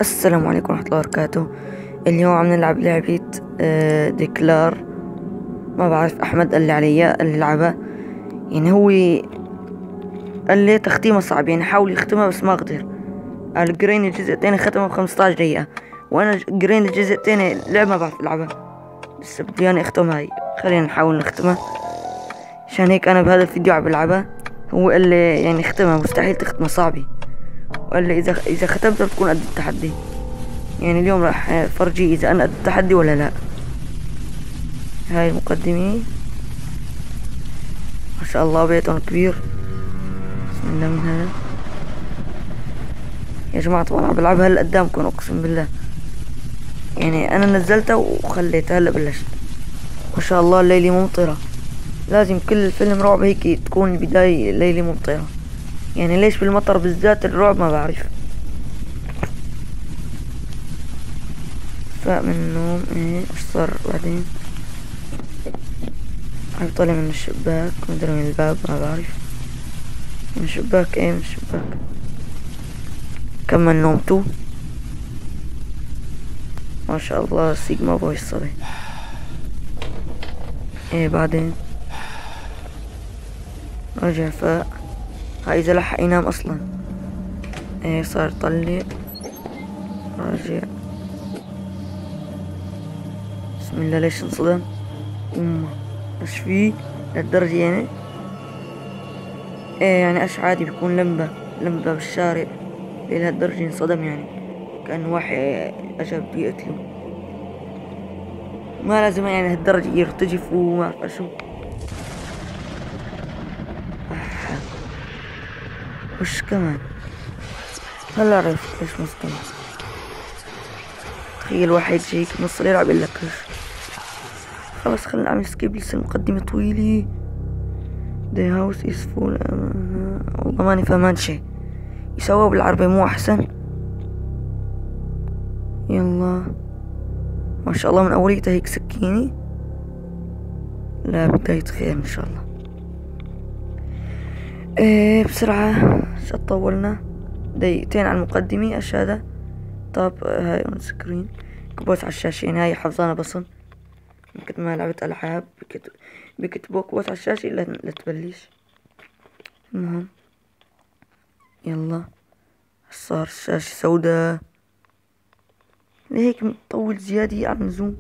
السلام عليكم ورحمة الله وبركاته. اليوم عم نلعب لعبة ديكلار. ما بعرف، أحمد قال لي عليها، قال لي لعبها. يعني هو قال لي تختيمها صعب، يعني حاول يختمها بس ما قدر. قال جرين الجزء الثاني ختمه ب15 دقيقة، وأنا جرين الجزء الثاني لعبة ما بعرف ألعبها، بس بدي أنا أختمها. هاي خلينا نحاول نختمها، عشان هيك أنا بهذا الفيديو عم بلعبها. هو قال لي يعني اختمها، مستحيل تختمها، صعبة. وقال لي إذا ختمتها بتكون قد التحدي. يعني اليوم راح فرجي إذا أنا قد التحدي ولا لا. هاي المقدمة، ما شاء الله بيتهم كبير. بسم الله. من هذا يا جماعة طبعا عم بلعبها هلا قدامكم، اقسم بالله. يعني انا نزلتها وخليتها هلا بلشت. ما شاء الله الليلة ممطرة. لازم كل فيلم رعب هيك تكون البداية ليلة ممطرة. يعني ليش بالمطر بالذات الرعب ما بعرف. فاق من النوم، ايه ايش صار بعدين؟ عم طالع من الشباك، مدري من الباب، ما بعرف. من الشباك، ايه من الشباك. كمل نومته. ما شاء الله سيجما بوي الصبي. ايه بعدين رجع فاق. هاي اذا لحق ينام اصلا. ايه صار يطلع. رجع. بسم الله. ليش انصدم؟ ايش فيه للدرجة يعني؟ ايه يعني ايش عادي بيكون لمبة بالشارع لهالدرجة انصدم؟ يعني كأن واحد اجى بده يقتله. ما لازم يعني هالدرجة يرتجف وما اعرف شو. وش كمان؟ هلا عرفت ليش مصدوم. تخيل واحد هيك بنص الليل عم يقول لك خلص خلينا نعمل سكيب، لسه المقدمة طويلة. The house is full. والله ماني فهمان شي. يسووا بالعربي مو أحسن؟ يلا. ما شاء الله من أوليتها هيك سكينة. لا، بداية خير إن شاء الله. إيه بسرعة، شو طولنا؟ دقيقتين على المقدمة. ايش هذا؟ طب هاي اون سكرين. كبوس على الشاشة، يعني هاي حافظانا بصن من كتر ما لعبت ألعاب. بكتبوا كبوس على الشاشة لا تبلش. المهم يلا. صار الشاشة سوداء. ليه هيك مطول زيادة عن اللزوم؟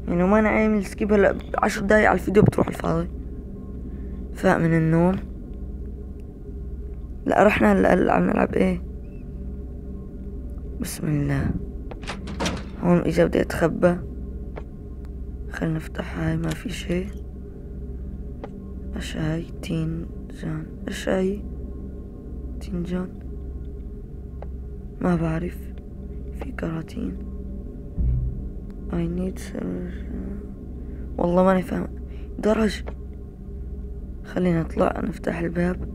يعني وما أنا عامل سكيب هلا 10 دقايق على الفيديو بتروح الفاضي. فاق من النوم. لا رحنا هلا عم نلعب ايه. بسم الله. هون اجا بدي اتخبى. خلينا نفتح هاي، ما في شي. ايش هاي؟ تنجان. ايش هاي؟ تنجان ما بعرف. في كراتين. I need والله ماني فاهم. درج. خلينا نطلع نفتح الباب.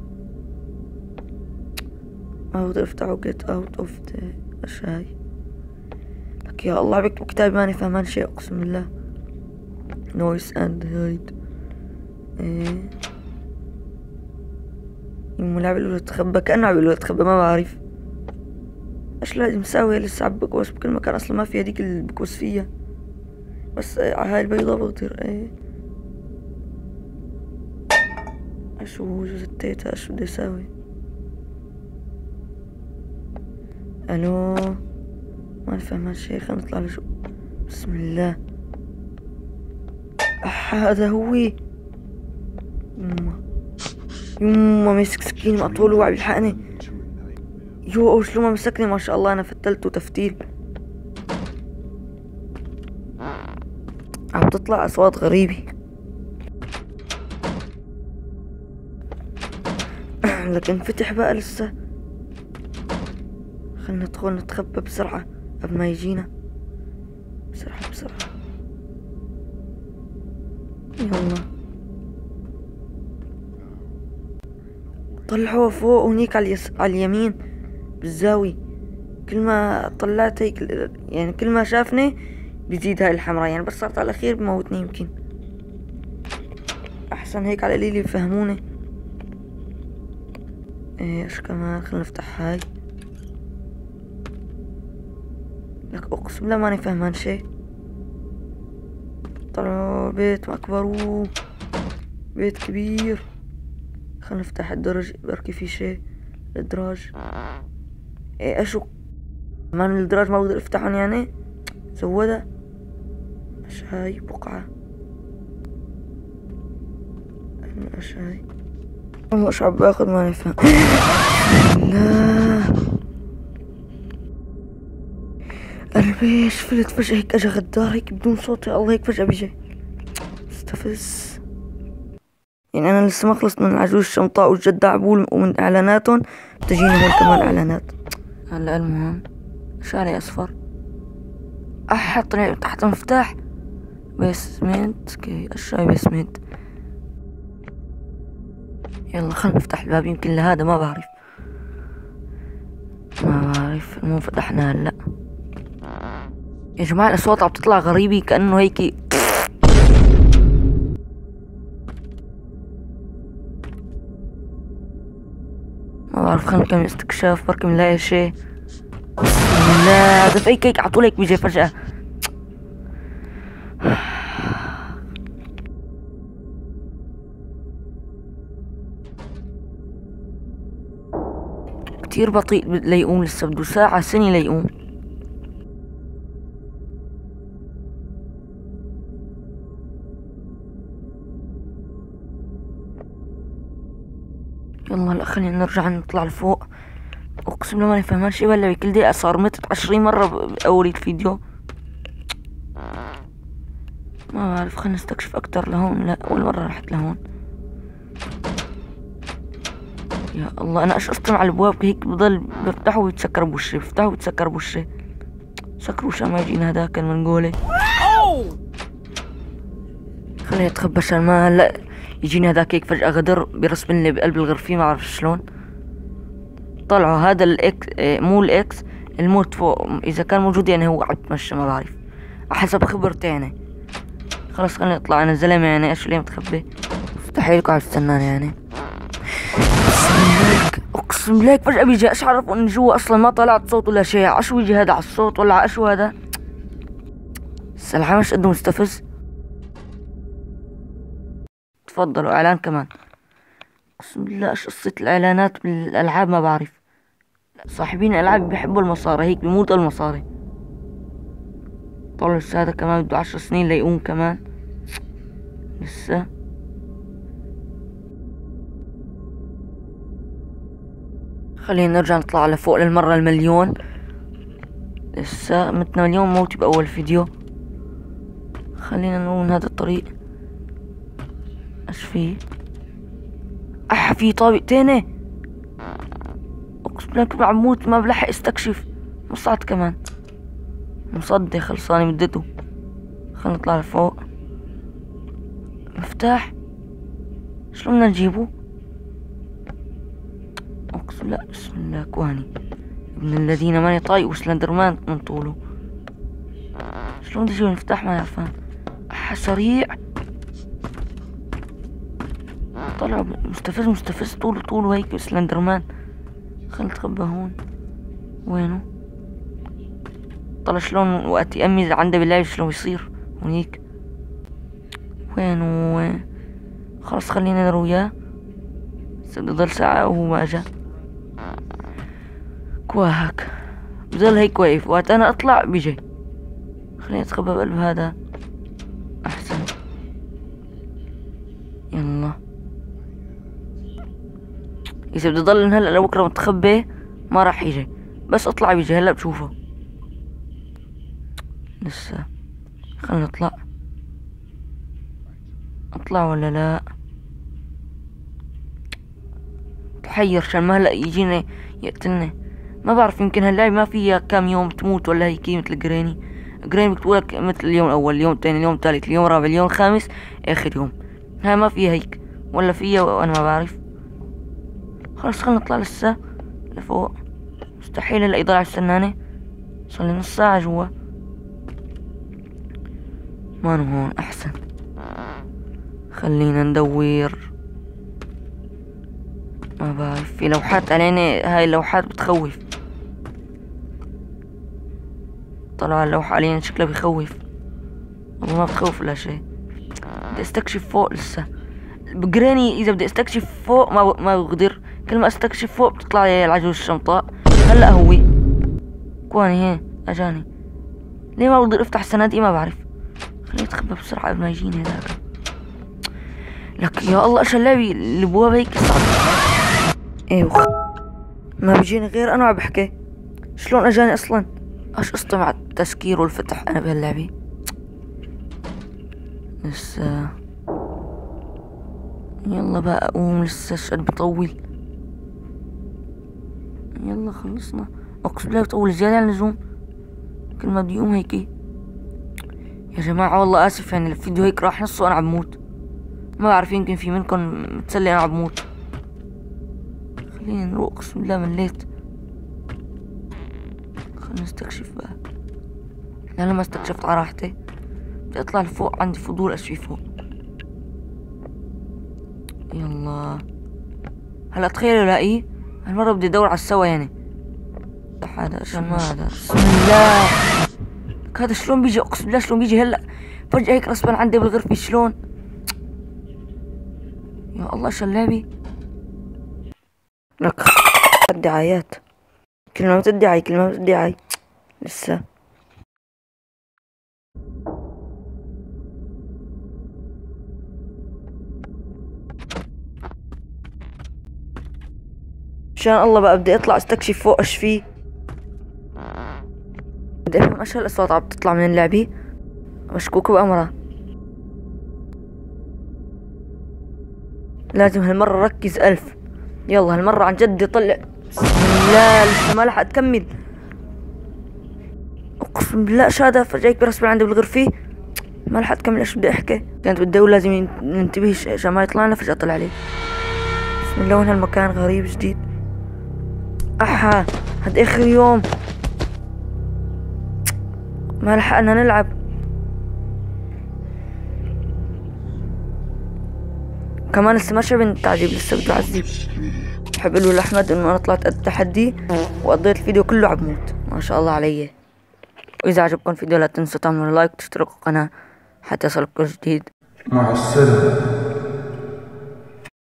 ما بقدر افتحه. get out of the. ايش هاي؟ لك يا الله بكتب كتابي ماني فاهمان شي، اقسم بالله. noise and hide. ايه يمو لعب يقولوا تخبى، كأنه عم يقولوا تخبى، ما بعرف ايش لازم اسوي. لسه عم بكوس بكل مكان، اصلا ما في هديك اللي بكوس فيها، بس على هاي البيضة بقدر. ايه اشو زتيتها، اشو بدي اسوي؟ الو، ما فاهم هالشي. خلينا نطلع لشو. بسم الله. هذا هو. يما مسك سكينة مقتول وعم يلحقني. يو شلون ما مسكني، ما شاء الله انا فتلته تفتيل. عم تطلع اصوات غريبة. لكن فتح بقى لسه. خلينا ندخل نتخبى بسرعة قبل ما يجينا. بسرعة بسرعة. يلا طلعوه فوق هنيك على على اليمين بالزاوية. كل ما طلعت هيك، يعني كل ما شافني بيزيد هاي الحمراء، يعني بس صارت على الأخير بموتني يمكن. أحسن هيك على القليل يفهموني. ايه ايش كمان؟ خلينا نفتح هاي. لك اقسم بالله ماني فاهمان شي. طلعوا بيت اكبر، بيت كبير. خلنا نفتح الدرج بركي في شي. الادراج ايه اشو كمان الادراج ما بقدر افتحهم يعني. سودا ايش هاي بقعة؟ ايش هاي؟ والله ايش عم باخذ ماني فاهم. لا قلبي ايش فلت فجأة هيك اجا غدار هيك بدون صوت، يا الله هيك فجأة بيجي مستفز. يعني انا لسه ما خلصت من العجوز الشمطاء والجد عبول ومن اعلاناتهم بتجيني هون كمان اعلانات. هلا المهم ايش علي اصفر؟ طلع تحت المفتاح بيسمنت. كي اشياء بيسمنت. يلا خلنا نفتح الباب، يمكن لهذا ما بعرف. المهم فتحنا هلا. يا جماعة الاصوات عم تطلع غريبة كأنه هيك. ما بعرف، خلنا نكمل استكشاف بركي نلاقي شي. لا هذا في هيك عطول هيك بيجي فجأة. كتير بطيء ليقوم، لسه بده ساعة سنة ليقوم. يلا هلا خلينا نرجع نطلع لفوق. اقسم بالله ماني فاهمان شي، ولا بكل دقيقة صار متت 20 مرة بأول الفيديو. ما بعرف، خلينا نستكشف اكتر لهون. لا اول مرة رحت لهون. يا الله انا ايش اصلا على الابواب هيك بضل بفتحه ويتسكر بوشي، بفتحه ويتسكر بوشي. سكروا عشان ما يجينا هذاك المنقولة. خليني اتخبى عشان ما هلا يجيني هذاك هيك فجأة غدر بيرسبن لي بقلب الغرفة، ما اعرف شلون. طلعوا هذا الاكس مو الاكس الموت فوق، اذا كان موجود يعني هو عم يتمشى، ما بعرف حسب خبرتي يعني. خلص خليني اطلع انا زلمة يعني، ايش ليه متخبي؟ مستحيل قاعد تستناني يعني. اقسم بالله فجأة بيجي، ايش عرف ان جوا اصلا ما طلعت صوت ولا شيء. اشو بيجي هذا على الصوت ولا اشو هذا؟ السلحة مش قد مستفز. تفضلوا اعلان كمان. اقسم بالله ايش قصة الاعلانات بالالعاب ما بعرف. صاحبين الالعاب بيحبوا المصاري هيك بيموتوا المصاري. طلع لسه هذا كمان بده 10 سنين ليقوم كمان لسه. خلينا نرجع نطلع لفوق للمرة المليون. لسه متنا مليون موت بأول فيديو. خلينا نقول من هذا الطريق. ايش فيه؟ في طابق تاني. اقسم بالله عم موت، ما بلحق استكشف. مصعد كمان مصدي خلصاني مدته. خلينا نطلع لفوق. مفتاح شلون بدنا نجيبه؟ اقسم لا بسم الله كواني ابن الذين ماني طايق وسلندر مان من طوله. شلون بدي اجيب المفتاح ما عرفان. سريع. طلع مستفز طوله هيك سلندر مان. خلينا نتخبى هون. وينه؟ طلع شلون وقت يأمي عنده باللعب شلون يصير هونيك. وين؟ خلص خلينا نروح وياه. ضل ساعة وهو ما اجا. كواهك بضل هيك واقف، وقت انا اطلع بيجي. خليني اتخبى بقلب هذا احسن. يلا اذا بدي ضل من هلا لبكره متخبي ما راح يجي، بس اطلع بيجي هلا بشوفه. لسه خلينا نطلع. اطلع ولا لا؟ تحير عشان ما هلا يجينا يقتلنا. ما بعرف، يمكن هاللعبة ما فيها كام يوم تموت ولا هيك مثل جريني بتقولك مثل اليوم الاول، اليوم الثاني، اليوم الثالث، اليوم الرابع، اليوم الخامس، اخر يوم. هاي ما فيها هيك ولا فيها وانا ما بعرف. خلص خلنا نطلع لسه لفوق. مستحيل هلا يضل يستناني، صار لي نص ساعة جوا. ما هون احسن. خلينا ندور. ما بعرف، في لوحات علينا، هاي اللوحات بتخوف. طلع على اللوحة حاليا شكله بيخوف. والله ما بتخوف ولا شي. بدي استكشف فوق لسه. بقراني اذا بدي استكشف فوق ما بقدر. كل ما استكشف فوق بتطلع لي العجوز الشمطاء. هلا هو كواني هي اجاني. ليه ما بقدر افتح الصناديق ما بعرف. خليني اتخبى بسرعة قبل ما يجيني هذاك. لك يا الله ايش اللعبة الابواب هيك صعبة. ايوه ما بيجيني غير انا وعم بحكي. شلون اجاني اصلا؟ ايش قصتي مع التسكير والفتح انا بهاللعبة؟ لسه يلا بقى اقوم لسه شقد بطول. يلا خلصنا. اقسم بالله بطول زيادة عن اللزوم. كل ما بدي اقوم هيك. يا جماعة والله اسف يعني الفيديو هيك راح نصه وانا عم موت. ما بعرف يمكن في منكم متسلي انا عم موت. خلينا نروق اقسم بالله مليت. خلينا نستكشف بقى. لا ما استكشفت على راحتي. بدي اطلع لفوق عندي فضول اشوي فوق. يلا هلا تخيلوا الاقيه. هالمرة بدي ادور على السوا يعني. هذا شو هذا؟ بسم الله. هذا شلون بيجي اقسم بالله شلون بيجي هلا فجأة هيك غصبا عندي بالغرفة شلون؟ يا الله شو اللعبة؟ لك الدعايات. كلمة الدعاية كلمة الدعاية لسه. مشان الله بقى بدي اطلع استكشف فوق ايش فيه. بدي افهم ايش هالاصوات عم تطلع من اللعبة. مشكوك بأمرها. لازم هالمرة ركز 1000. يلا هالمرة عن جد طلع. بسم الله لسه ما لحقت اكمل. اقسم بالله ايش هذا فجأة يكبر اسمع عندي بالغرفة. ما لحقت اكمل ايش بدي احكي. كانت بدي اقول لازم ننتبه عشان ما يطلع لنا فجأة طلع عليه. بسم الله وين هالمكان غريب جديد. احا هاد اخر يوم. ما لحقنا نلعب. كمان لسه ما شعبت التعذيب لسه بده يعذب. بحب اقول لاحمد انه انا طلعت قد التحدي وقضيت الفيديو كله عم موت. ما شاء الله علي. واذا عجبكم الفيديو لا تنسوا تعملوا لايك وتشتركوا القناة حتى يصلكم جديد. مع السلامة.